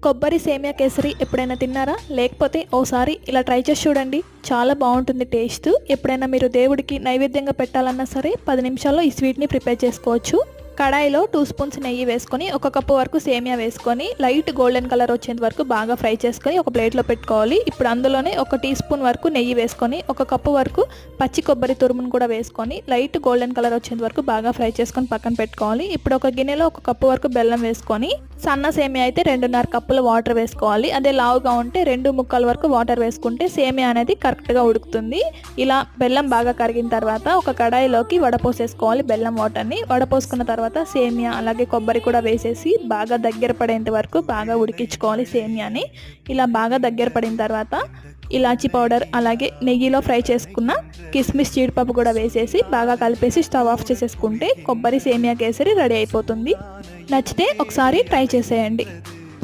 కొబ్బరి సేమియా కేసరి ఎప్పుడైనా తిన్నారా? లేకపోతే ఓసారి ఇలా ట్రై చేసి చూడండి. చాలా బాగుంటుంది టేస్ట్. ఎప్పుడైనా మీరు దేవుడికి నైవేద్యంగా పెట్టాలన్నా సరే 10 నిమిషాల్లో ఈ స్వీట్ని ప్రిపేర్ చేసుకోవచ్చు. కడాయిలో 2 స్పూన్స్ నెయ్యి వేసుకొని 1 కప్పు వరకు సేమియా వేసుకొని లైట్ గోల్డెన్ కలర్ వచ్చేంత వరకు బాగా ఫ్రై చేసుకొని ఒక ప్లేట్లో పెట్టుకోవాలి. ఇప్పుడు అందులోనే 1 టీ స్పూన్ వరకు నెయ్యి వేసుకొని 1 కప్పు వరకు పచ్చి కొబ్బరి తురుమును కూడా వేసుకొని లైట్ గోల్డెన్ కలర్ వచ్చేంత వరకు బాగా ఫ్రై చేసుకొని పక్కన పెట్టుకోవాలి. ఇప్పుడు ఒక గిన్నెలో 1 కప్పు వరకు బెల్లం వేసుకొని సన్న సేమియా అయితే 2.5 కప్పుల వాటర్ వేసుకోవాలి. అదే లావుగా ఉంటే 2 ముక్కల వరకు వాటర్ వేసుకుంటే సేమియా అనేది కరెక్ట్గా ఉడుకుతుంది. ఇలా బెల్లం బాగా కరిగిన తర్వాత ఒక కడాయిలోకి వడపోసేసుకోవాలి బెల్లం వాటర్ని. వడపోసుకున్న తర్వాత సేమియా అలాగే కొబ్బరి కూడా వేసేసి బాగా దగ్గర పడేంత వరకు బాగా ఉడికించుకోవాలి సేమియాని. ఇలా బాగా దగ్గర పడిన తర్వాత ఇలాచీ పౌడర్ అలాగే నెయ్యిలో ఫ్రై చేసుకున్న కిస్మిస్ జీడిపప్పు కూడా వేసేసి బాగా కలిపేసి స్టవ్ ఆఫ్ చేసేసుకుంటే కొబ్బరి సేమియా కేసరి రెడీ అయిపోతుంది. నచ్చితే ఒకసారి ట్రై చేసేయండి.